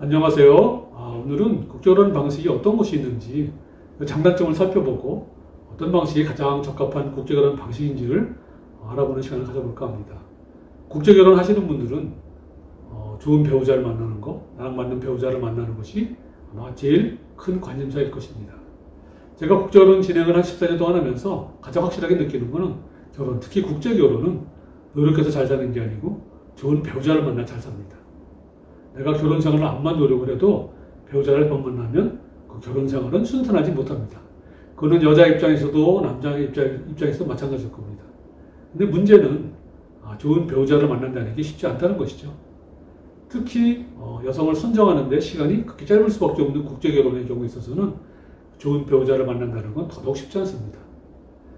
안녕하세요. 오늘은 국제결혼 방식이 어떤 것이 있는지 장단점을 살펴보고 어떤 방식이 가장 적합한 국제결혼 방식인지를 알아보는 시간을 가져볼까 합니다. 국제결혼 하시는 분들은 좋은 배우자를 만나는 것, 나랑 맞는 배우자를 만나는 것이 아마 제일 큰 관심사일 것입니다. 제가 국제결혼 진행을 한 14년 동안 하면서 가장 확실하게 느끼는 것은 결혼, 특히 국제결혼은 노력해서 잘 사는 게 아니고 좋은 배우자를 만나 잘 삽니다. 내가 결혼 생활을 암만 노력을 해도 배우자를 못 만나면 그 결혼 생활은 순탄하지 못합니다. 그거는 여자 입장에서도 남자 입장에서도 마찬가지일 겁니다. 근데 문제는 좋은 배우자를 만난다는 게 쉽지 않다는 것이죠. 특히 여성을 선정하는 데 시간이 그렇게 짧을 수밖에 없는 국제결혼의 경우에 있어서는 좋은 배우자를 만난다는 건 더더욱 쉽지 않습니다.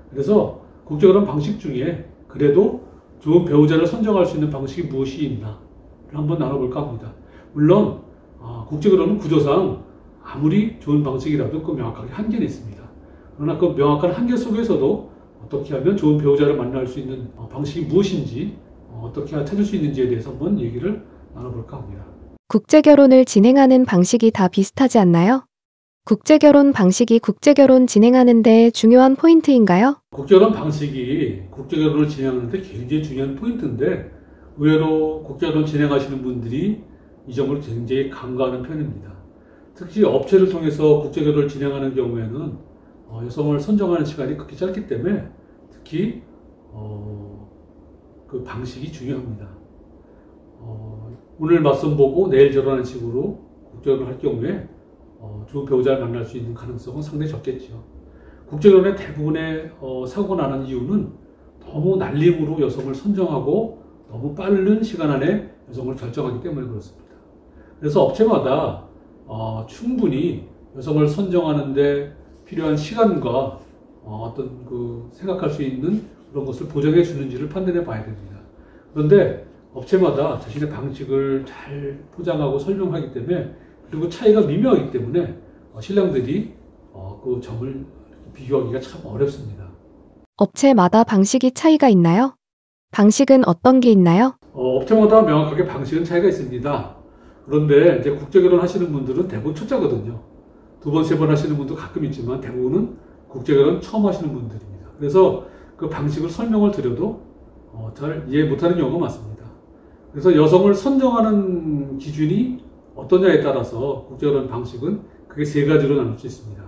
그래서 국제결혼 방식 중에 그래도 좋은 배우자를 선정할 수 있는 방식이 무엇이 있나 한번 나눠볼까 합니다. 물론 국제결혼은 구조상 아무리 좋은 방식이라도 그 명확하게 한계는 있습니다. 그러나 그 명확한 한계 속에서도 어떻게 하면 좋은 배우자를 만날 수 있는 방식이 무엇인지 어떻게 찾을 수 있는지에 대해서 한번 얘기를 나눠볼까 합니다. 국제결혼을 진행하는 방식이 다 비슷하지 않나요? 국제결혼 방식이 국제결혼 진행하는 데 중요한 포인트인가요? 국제결혼 방식이 국제결혼을 진행하는 데 굉장히 중요한 포인트인데 의외로 국제결혼 진행하시는 분들이 이 점을 굉장히 간과하는 편입니다. 특히 업체를 통해서 국제결혼을 진행하는 경우에는 여성을 선정하는 시간이 그렇게 짧기 때문에 특히 그 방식이 중요합니다. 오늘 맞선 보고 내일 결혼하는 식으로 국제결혼을 할 경우에 좋은 배우자를 만날 수 있는 가능성은 상당히 적겠죠. 국제결혼의 대부분의 사고가 나는 이유는 너무 날림으로 여성을 선정하고 너무 빠른 시간 안에 여성을 결정하기 때문에 그렇습니다. 그래서 업체마다 충분히 여성을 선정하는 데 필요한 시간과 어떤 생각할 수 있는 그런 것을 보장해 주는지를 판단해 봐야 됩니다. 그런데 업체마다 자신의 방식을 잘 포장하고 설명하기 때문에 그리고 차이가 미묘하기 때문에 신랑들이 그 점을 비교하기가 참 어렵습니다. 업체마다 방식이 차이가 있나요? 방식은 어떤 게 있나요? 업체마다 명확하게 방식은 차이가 있습니다. 그런데 이제 국제결혼 하시는 분들은 대부분 초짜거든요. 두 번, 세 번 하시는 분도 가끔 있지만 대부분은 국제결혼 처음 하시는 분들입니다. 그래서 그 방식을 설명을 드려도 잘 이해 못하는 경우가 많습니다. 그래서 여성을 선정하는 기준이 어떠냐에 따라서 국제결혼 방식은 크게 세 가지로 나눌 수 있습니다.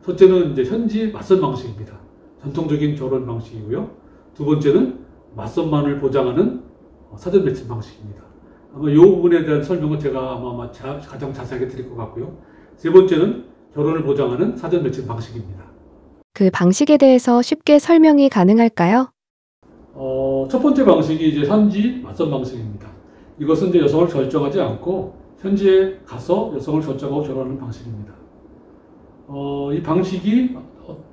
첫째는 이제 현지 맞선 방식입니다. 전통적인 결혼 방식이고요. 두 번째는 맞선만을 보장하는 사전 매칭 방식입니다. 아마 이 부분에 대한 설명은 제가 아마 가장 자세하게 드릴 것 같고요. 세 번째는 결혼을 보장하는 사전 매칭 방식입니다. 그 방식에 대해서 쉽게 설명이 가능할까요? 첫 번째 방식이 이제 현지 맞선 방식입니다. 이것은 이제 여성을 결정하지 않고 현지에 가서 여성을 결정하고 결혼하는 방식입니다. 이 방식이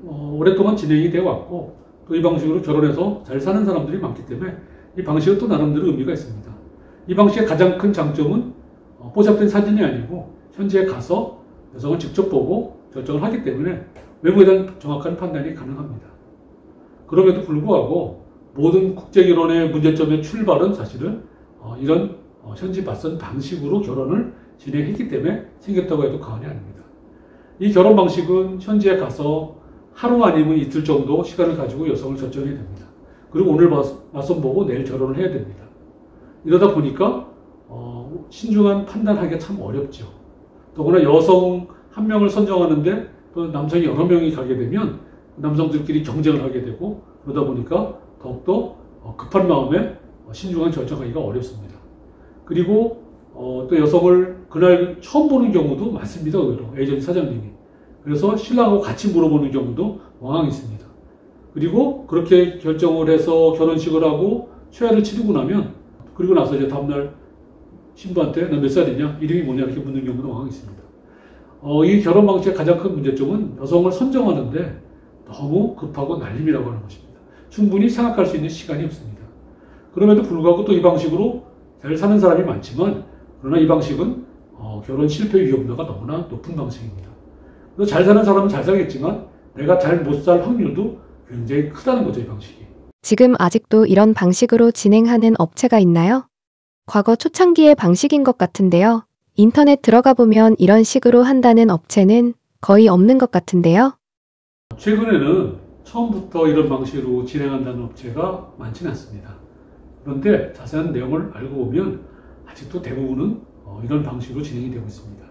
오랫동안 진행이 되어 왔고 또 이 방식으로 결혼해서 잘 사는 사람들이 많기 때문에 이 방식은 또 나름대로 의미가 있습니다. 이 방식의 가장 큰 장점은 포샵된 사진이 아니고 현지에 가서 여성을 직접 보고 결정을 하기 때문에 외모에 대한 정확한 판단이 가능합니다. 그럼에도 불구하고 모든 국제결혼의 문제점의 출발은 사실은 이런 현지 맞선 방식으로 결혼을 진행했기 때문에 생겼다고 해도 과언이 아닙니다. 이 결혼 방식은 현지에 가서 하루 아니면 이틀 정도 시간을 가지고 여성을 결정해야 됩니다. 그리고 오늘 맞선 보고 내일 결혼을 해야 됩니다. 이러다 보니까 신중한 판단하기가 참 어렵죠. 더구나 여성 한 명을 선정하는데 또 남성이 여러 명이 가게 되면 남성들끼리 경쟁을 하게 되고 그러다 보니까 더욱더 급한 마음에 신중한 결정하기가 어렵습니다. 그리고 또 여성을 그날 처음 보는 경우도 많습니다. 의외로 에이전트 사장님이. 그래서 신랑하고 같이 물어보는 경우도 왕왕 있습니다. 그리고 그렇게 결정을 해서 결혼식을 하고 초야를 치르고 나면 그리고 나서 이제 다음날 신부한테 너 몇 살이냐? 이름이 뭐냐? 이렇게 묻는 경우도 왕왕 있습니다. 이 결혼 방식의 가장 큰 문제점은 여성을 선정하는데 너무 급하고 날림이라고 하는 것입니다. 충분히 생각할 수 있는 시간이 없습니다. 그럼에도 불구하고 또 이 방식으로 잘 사는 사람이 많지만 그러나 이 방식은 결혼 실패 위험도가 너무나 높은 방식입니다. 그래서 잘 사는 사람은 잘 살겠지만 내가 잘 못 살 확률도 굉장히 크다는 거죠, 이 방식이. 지금 아직도 이런 방식으로 진행하는 업체가 있나요? 과거 초창기의 방식인 것 같은데요. 인터넷 들어가 보면 이런 식으로 한다는 업체는 거의 없는 것 같은데요. 최근에는 처음부터 이런 방식으로 진행한다는 업체가 많지는 않습니다. 그런데 자세한 내용을 알고 보면 아직도 대부분은 이런 방식으로 진행이 되고 있습니다.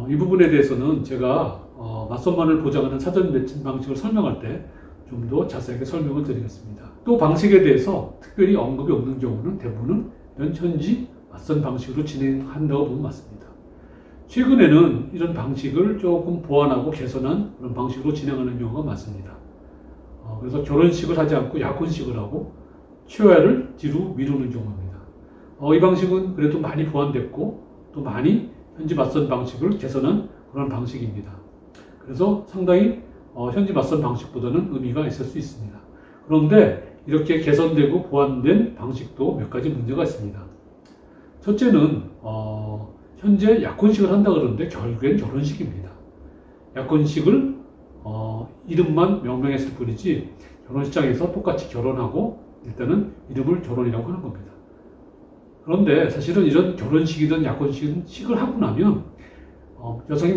이 부분에 대해서는 제가 맞선만을 보장하는 사전 매칭 방식을 설명할 때 좀 더 자세하게 설명을 드리겠습니다. 또 방식에 대해서 특별히 언급이 없는 경우는 대부분은 이런 현지 맞선 방식으로 진행한다고 보면 맞습니다. 최근에는 이런 방식을 조금 보완하고 개선한 그런 방식으로 진행하는 경우가 많습니다. 그래서 결혼식을 하지 않고 약혼식을 하고 초야를 뒤로 미루는 경우입니다. 이 방식은 그래도 많이 보완됐고 또 많이 현지 맞선 방식을 개선한 그런 방식입니다. 그래서 상당히 현지 맞선 방식보다는 의미가 있을 수 있습니다. 그런데 이렇게 개선되고 보완된 방식도 몇 가지 문제가 있습니다. 첫째는 현재 약혼식을 한다 그러는데 결국엔 결혼식입니다. 약혼식을 이름만 명명했을 뿐이지 결혼식장에서 똑같이 결혼하고 일단은 이름을 결혼이라고 하는 겁니다. 그런데 사실은 이런 결혼식이든 약혼식을 하고 나면 여성이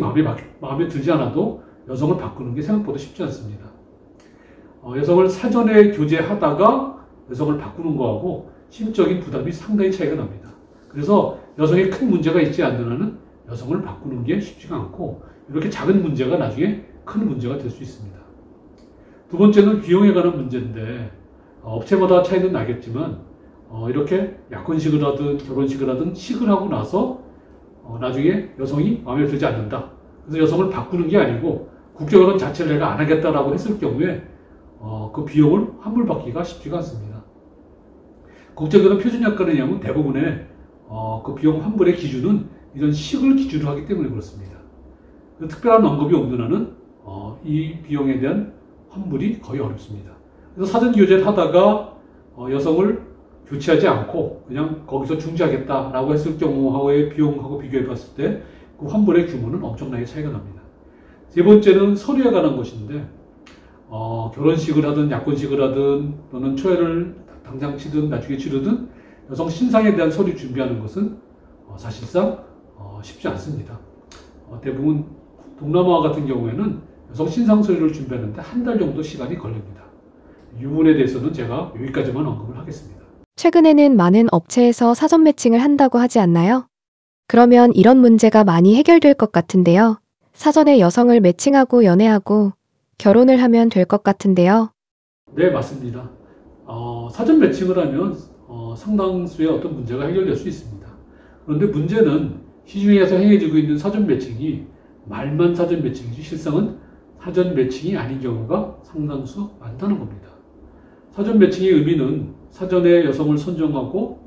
마음에 들지 않아도 여성을 바꾸는 게 생각보다 쉽지 않습니다. 여성을 사전에 교제하다가 여성을 바꾸는 거하고 심적인 부담이 상당히 차이가 납니다. 그래서 여성에 큰 문제가 있지 않는 한은 여성을 바꾸는 게 쉽지가 않고 이렇게 작은 문제가 나중에 큰 문제가 될 수 있습니다. 두 번째는 비용에 관한 문제인데 업체마다 차이는 나겠지만 이렇게 약혼식을 하든 결혼식을 하든 식을 하고 나서 나중에 여성이 마음에 들지 않는다. 그래서 여성을 바꾸는 게 아니고 국제결혼 자체를 내가 안 하겠다라고 했을 경우에 그 비용을 환불받기가 쉽지가 않습니다. 국제결혼 표준약관에 의하면 대부분의 그 비용 환불의 기준은 이런 식을 기준으로 하기 때문에 그렇습니다. 특별한 언급이 없는 한은 이 비용에 대한 환불이 거의 어렵습니다. 그래서 사전 교제를 하다가 여성을 교체하지 않고 그냥 거기서 중지하겠다라고 했을 경우의 비용하고 비교해 봤을 때 그 환불의 규모는 엄청나게 차이가 납니다. 세 번째는 서류에 관한 것인데 결혼식을 하든 약혼식을 하든 또는 초회를 당장 치든 나중에 치르든 여성 신상에 대한 서류 준비하는 것은 사실상 쉽지 않습니다. 대부분 동남아 같은 경우에는 여성 신상 서류를 준비하는데 한 달 정도 시간이 걸립니다. 이 부분에 대해서는 제가 여기까지만 언급을 하겠습니다. 최근에는 많은 업체에서 사전 매칭을 한다고 하지 않나요? 그러면 이런 문제가 많이 해결될 것 같은데요. 사전에 여성을 매칭하고 연애하고 결혼을 하면 될 것 같은데요. 네, 맞습니다. 사전 매칭을 하면 상당수의 어떤 문제가 해결될 수 있습니다. 그런데 문제는 시중에서 행해지고 있는 사전 매칭이 말만 사전 매칭이지 실상은 사전 매칭이 아닌 경우가 상당수 많다는 겁니다. 사전 매칭의 의미는 사전에 여성을 선정하고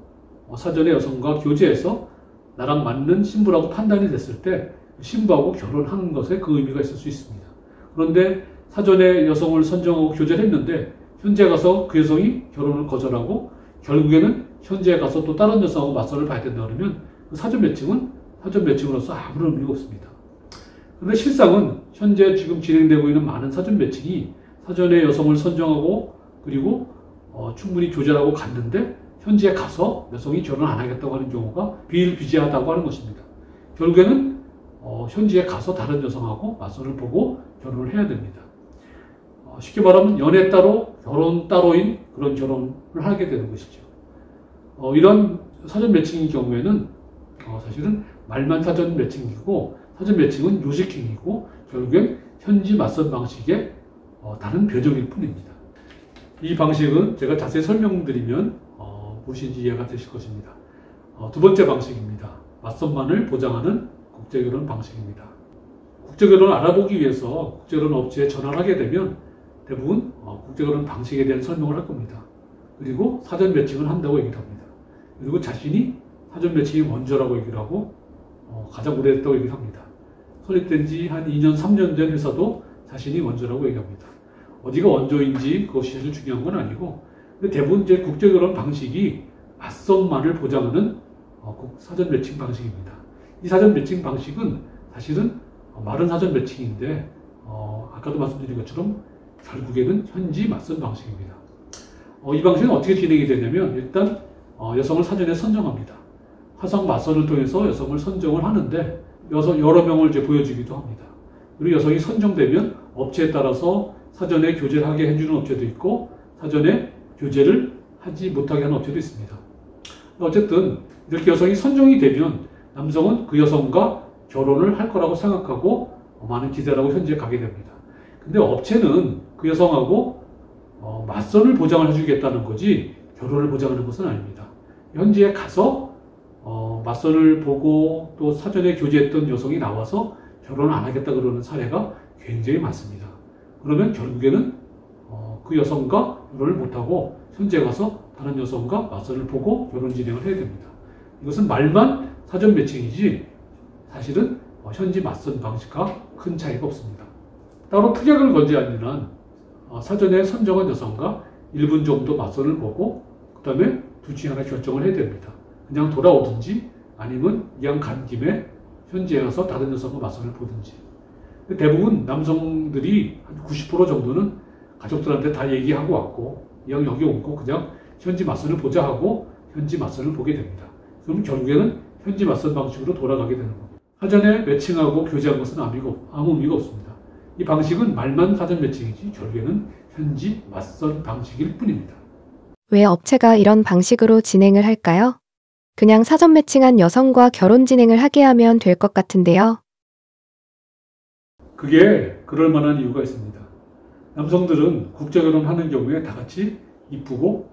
사전에 여성과 교제해서 나랑 맞는 신부라고 판단이 됐을 때 신부하고 결혼하는 것에 그 의미가 있을 수 있습니다. 그런데 사전에 여성을 선정하고 교제를 했는데 현재 가서 그 여성이 결혼을 거절하고 결국에는 현재 가서 또 다른 여성하고 맞선을 봐야 된다 그러면 그 사전 매칭은 사전 매칭으로서 아무런 의미가 없습니다. 그런데 실상은 현재 지금 진행되고 있는 많은 사전 매칭이 사전에 여성을 선정하고 그리고 충분히 교제를 하고 갔는데 현지에 가서 여성이 결혼 안 하겠다고 하는 경우가 비일비재하다고 하는 것입니다. 결국에는 현지에 가서 다른 여성하고 맞선을 보고 결혼을 해야 됩니다. 쉽게 말하면 연애 따로 결혼 따로인 그런 결혼을 하게 되는 것이죠. 이런 사전 매칭인 경우에는 사실은 말만 사전 매칭이고 사전 매칭은 요식행위고 결국엔 현지 맞선 방식의 다른 변형일 뿐입니다. 이 방식은 제가 자세히 설명드리면 무엇인지 이해가 되실 것입니다. 두 번째 방식입니다. 맞선만을 보장하는 국제결혼 방식입니다. 국제결혼을 알아보기 위해서 국제결혼 업체에 전화를 하게 되면 대부분 국제결혼 방식에 대한 설명을 할 겁니다. 그리고 사전 매칭을 한다고 얘기를 합니다. 그리고 자신이 사전 매칭이 먼저라고 얘기를 하고 가장 오래됐다고 얘기를 합니다. 설립된 지 한 2년, 3년 된 회사도 자신이 먼저라고 얘기합니다. 어디가 원조인지 그것이 사실 중요한 건 아니고 근데 대부분 이제 국제결혼 방식이 맞선만을 보장하는 사전 매칭 방식입니다. 이 사전 매칭 방식은 사실은 말은 사전 매칭인데 아까도 말씀드린 것처럼 결국에는 현지 맞선 방식입니다. 이 방식은 어떻게 진행이 되냐면 일단 여성을 사전에 선정합니다. 화상 맞선을 통해서 여성을 선정을 하는데 여러 명을 이제 보여주기도 합니다. 그리고 여성이 선정되면 업체에 따라서 사전에 교제를 하게 해주는 업체도 있고 사전에 교제를 하지 못하게 하는 업체도 있습니다. 어쨌든 이렇게 여성이 선정이 되면 남성은 그 여성과 결혼을 할 거라고 생각하고 많은 기대를 하고 현지에 가게 됩니다. 근데 업체는 그 여성하고 맞선을 보장을 해주겠다는 거지 결혼을 보장하는 것은 아닙니다. 현지에 가서 맞선을 보고 또 사전에 교제했던 여성이 나와서 결혼을 안 하겠다 그러는 사례가 굉장히 많습니다. 그러면 결국에는 그 여성과 결혼을 못하고 현지에 가서 다른 여성과 맞선을 보고 결혼 진행을 해야 됩니다. 이것은 말만 사전 매칭이지 사실은 현지 맞선 방식과 큰 차이가 없습니다. 따로 특약을 걸지 않는 한 사전에 선정한 여성과 1분 정도 맞선을 보고 그 다음에 둘 중에 하나 결정을 해야 됩니다. 그냥 돌아오든지 아니면 이왕 간 김에 현지에 가서 다른 여성과 맞선을 보든지. 대부분 남성들이 한 90% 정도는 가족들한테 다 얘기하고 왔고 이왕 여기 오고 그냥 현지 맞선을 보자 하고 현지 맞선을 보게 됩니다. 그럼 결국에는 현지 맞선 방식으로 돌아가게 되는 겁니다. 사전에 매칭하고 교제한 것은 아무 의미가 없습니다. 이 방식은 말만 사전 매칭이지 결국에는 현지 맞선 방식일 뿐입니다. 왜 업체가 이런 방식으로 진행을 할까요? 그냥 사전 매칭한 여성과 결혼 진행을 하게 하면 될 것 같은데요. 그게 그럴 만한 이유가 있습니다. 남성들은 국제결혼하는 경우에 다 같이 이쁘고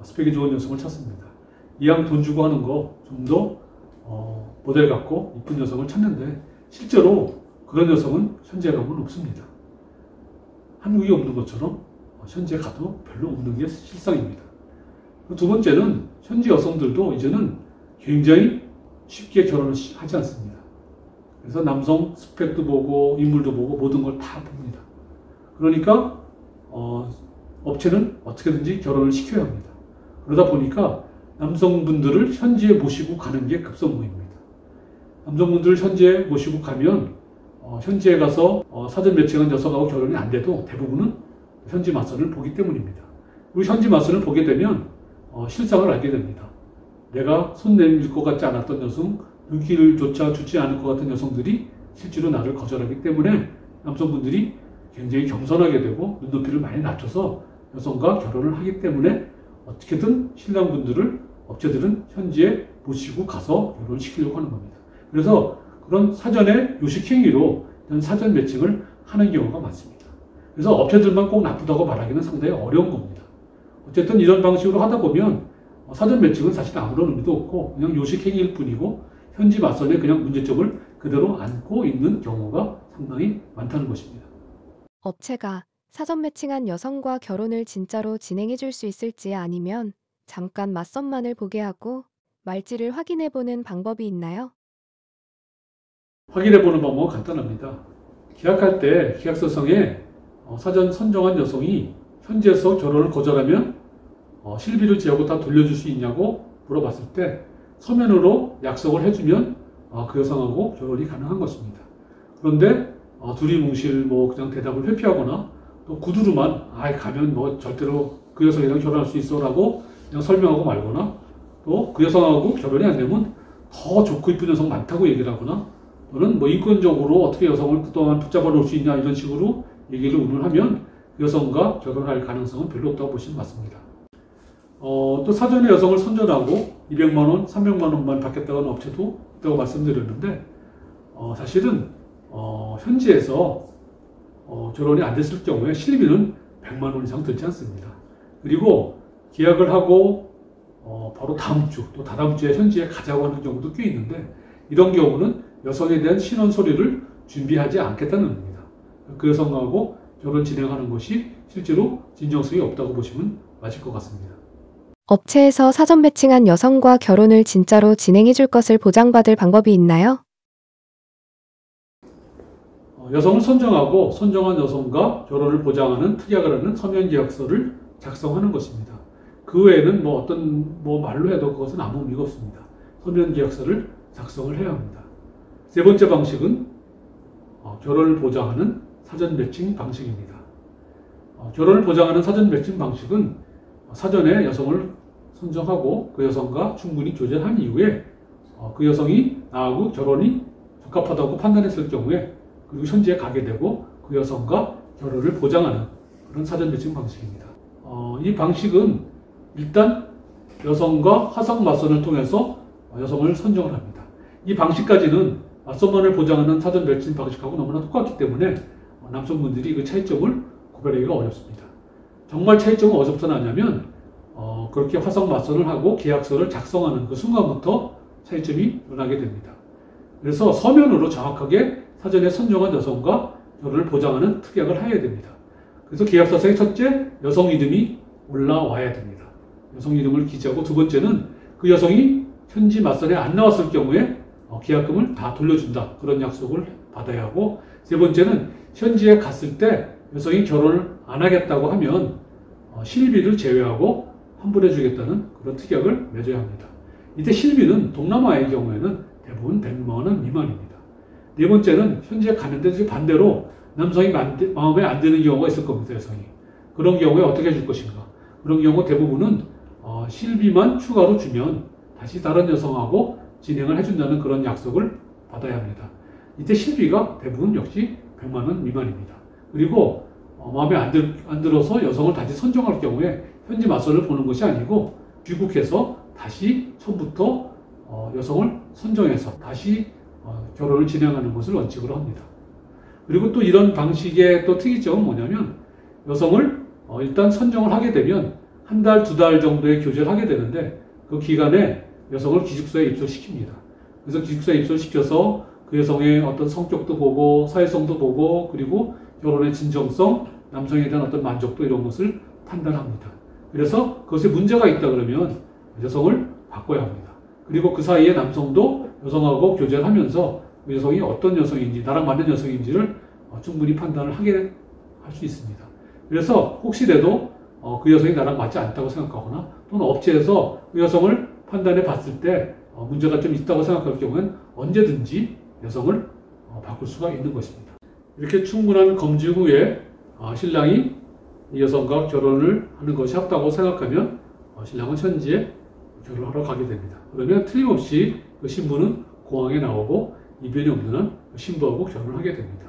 스펙이 좋은 여성을 찾습니다. 이왕 돈 주고 하는 거 좀 더 모델 같고 이쁜 여성을 찾는데 실제로 그런 여성은 현지에 가면 없습니다. 한국에 없는 것처럼 현지에 가도 별로 없는 게 실상입니다. 두 번째는 현지 여성들도 이제는 굉장히 쉽게 결혼을 하지 않습니다. 그래서 남성 스펙도 보고 인물도 보고 모든 걸 다 봅니다. 그러니까 업체는 어떻게든지 결혼을 시켜야 합니다. 그러다 보니까 남성분들을 현지에 모시고 가는 게 급선무입니다. 남성분들을 현지에 모시고 가면 현지에 가서 사전 매칭한 여성하고 결혼이 안 돼도 대부분은 현지 맞선을 보기 때문입니다. 그리고 현지 맞선을 보게 되면 실상을 알게 됩니다. 내가 손 내밀 것 같지 않았던 여성, 눈길조차 주지 않을 것 같은 여성들이 실제로 나를 거절하기 때문에 남성분들이 굉장히 겸손하게 되고 눈높이를 많이 낮춰서 여성과 결혼을 하기 때문에 어떻게든 신랑분들을 업체들은 현지에 모시고 가서 결혼을 시키려고 하는 겁니다. 그래서 그런 사전의 요식행위로 사전 매칭을 하는 경우가 많습니다. 그래서 업체들만 꼭 나쁘다고 말하기는 상당히 어려운 겁니다. 어쨌든 이런 방식으로 하다 보면 사전 매칭은 사실 아무런 의미도 없고 그냥 요식행위일 뿐이고 현지 맞선에 그냥 문제점을 그대로 안고 있는 경우가 상당히 많다는 것입니다. 업체가 사전 매칭한 여성과 결혼을 진짜로 진행해 줄 수 있을지 아니면 잠깐 맞선만을 보게 하고 말지를 확인해 보는 방법이 있나요? 확인해 보는 방법은 간단합니다. 계약할 때 계약서상에 사전 선정한 여성이 현지에서 결혼을 거절하면 실비를 지하고 다 돌려줄 수 있냐고 물어봤을 때 서면으로 약속을 해주면 그 여성하고 결혼이 가능한 것입니다. 그런데 두리뭉실 그냥 대답을 회피하거나 또 구두로만 가면 절대로 그 여성이랑 결혼할 수 있어 라고 그냥 설명하고 말거나 또 그 여성하고 결혼이 안 되면 더 좋고 이쁜 여성 많다고 얘기를 하거나 또는 인권적으로 어떻게 여성을 그동안 붙잡아 놓을 수 있냐 이런 식으로 얘기를 운운하면 그 여성과 결혼할 가능성은 별로 없다고 보시면 맞습니다. 또 사전에 여성을 선전하고 200만 원, 300만 원만 받겠다고 하는 업체도 있다고 말씀드렸는데 사실은 현지에서 결혼이 안 됐을 경우에 실비는 100만 원 이상 들지 않습니다. 그리고 계약을 하고 바로 다음 주 또 다다음 주에 현지에 가자고 하는 경우도 꽤 있는데 이런 경우는 여성에 대한 신원 서류를 준비하지 않겠다는 의미입니다. 그 여성하고 결혼 진행하는 것이 실제로 진정성이 없다고 보시면 맞을 것 같습니다. 업체에서 사전 매칭한 여성과 결혼을 진짜로 진행해 줄 것을 보장받을 방법이 있나요? 여성을 선정하고 선정한 여성과 결혼을 보장하는 특약을 하는 서면 계약서를 작성하는 것입니다. 그 외에는 말로 해도 그것은 아무 의미가 없습니다. 서면 계약서를 작성을 해야 합니다. 세 번째 방식은 결혼을 보장하는 사전 매칭 방식입니다. 결혼을 보장하는 사전 매칭 방식은 사전에 여성을 선정하고 그 여성과 충분히 교제를 한 이후에 그 여성이 나하고 결혼이 적합하다고 판단했을 경우에 그리고 현지에 가게 되고 그 여성과 결혼을 보장하는 그런 사전 매칭 방식입니다. 이 방식은 일단 여성과 화성 맞선을 통해서 여성을 선정을 합니다. 이 방식까지는 맞선만을 보장하는 사전 매칭 방식하고 너무나 똑같기 때문에 남성분들이 그 차이점을 구별하기가 어렵습니다. 정말 차이점은 어디서부터 나냐면 그렇게 화성 맞선을 하고 계약서를 작성하는 그 순간부터 차이점이 드러나게 됩니다. 그래서 서면으로 정확하게 사전에 선정한 여성과 결혼을 보장하는 특약을 해야 됩니다. 그래서 계약서상에 첫째, 여성 이름이 올라와야 됩니다. 여성 이름을 기재하고 두 번째는 그 여성이 현지 맞선에 안 나왔을 경우에 계약금을 다 돌려준다. 그런 약속을 받아야 하고 세 번째는 현지에 갔을 때 여성이 결혼을 안 하겠다고 하면 실비를 제외하고 환불해 주겠다는 그런 특약을 맺어야 합니다. 이때 실비는 동남아의 경우에는 대부분 100만 원 미만입니다. 네 번째는 현지에 가는데 반대로 남성이 마음에 안 드는 경우가 있을 겁니다. 여성이. 그런 경우에 어떻게 해줄 것인가. 그런 경우 대부분은 실비만 추가로 주면 다시 다른 여성하고 진행을 해준다는 그런 약속을 받아야 합니다. 이때 실비가 대부분 역시 100만 원 미만입니다. 그리고 마음에 안 들어서 여성을 다시 선정할 경우에 현지 맞선을 보는 것이 아니고 귀국해서 다시 처음부터 여성을 선정해서 다시 결혼을 진행하는 것을 원칙으로 합니다. 그리고 또 이런 방식의 또 특이점은 뭐냐면 여성을 일단 선정을 하게 되면 한 달, 두 달 정도의 교제를 하게 되는데 그 기간에 여성을 기숙사에 입소시킵니다. 그래서 기숙사에 입소시켜서 그 여성의 어떤 성격도 보고 사회성도 보고 그리고 결혼의 진정성, 남성에 대한 어떤 만족도 이런 것을 판단합니다. 그래서 그것에 문제가 있다 그러면 여성을 바꿔야 합니다. 그리고 그 사이에 남성도 여성하고 교제를 하면서 그 여성이 어떤 여성인지 나랑 맞는 여성인지를 충분히 판단을 하게 할 수 있습니다. 그래서 혹시라도 그 여성이 나랑 맞지 않다고 생각하거나 또는 업체에서 그 여성을 판단해 봤을 때 문제가 좀 있다고 생각할 경우엔 언제든지 여성을 바꿀 수가 있는 것입니다. 이렇게 충분한 검증 후에 신랑이 이 여성과 결혼을 하는 것이 합당하고 생각하면 신랑은 현지에 결혼하러 가게 됩니다. 그러면 틀림없이 그 신부는 공항에 나오고 이변이 없는 한 신부하고 결혼을 하게 됩니다.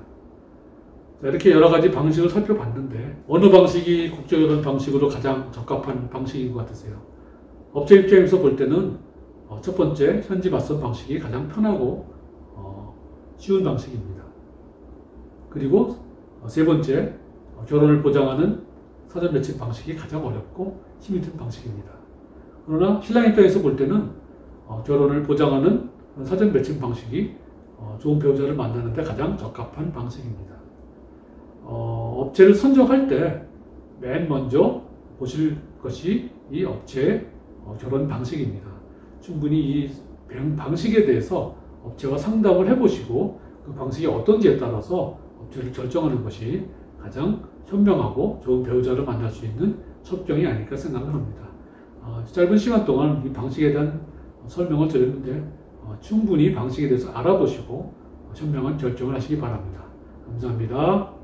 자, 이렇게 여러 가지 방식을 살펴봤는데 어느 방식이 국제결혼 방식으로 가장 적합한 방식인 것 같으세요? 업체 입장에서 볼 때는 첫 번째 현지 맞선 방식이 가장 편하고 쉬운 방식입니다. 그리고 세 번째 결혼을 보장하는 사전 매칭 방식이 가장 어렵고 힘이 든 방식입니다. 그러나 신랑 입장에서 볼 때는 결혼을 보장하는 사전 매칭 방식이 좋은 배우자를 만나는 데 가장 적합한 방식입니다. 업체를 선정할 때 맨 먼저 보실 것이 이 업체의 결혼 방식입니다. 충분히 이 방식에 대해서 업체와 상담을 해보시고 그 방식이 어떤지에 따라서 업체를 결정하는 것이 가장 현명하고 좋은 배우자를 만날 수 있는 첩경이 아닐까 생각을 합니다. 짧은 시간 동안 이 방식에 대한 설명을 드렸는데 충분히 방식에 대해서 알아보시고 현명한 결정을 하시기 바랍니다. 감사합니다.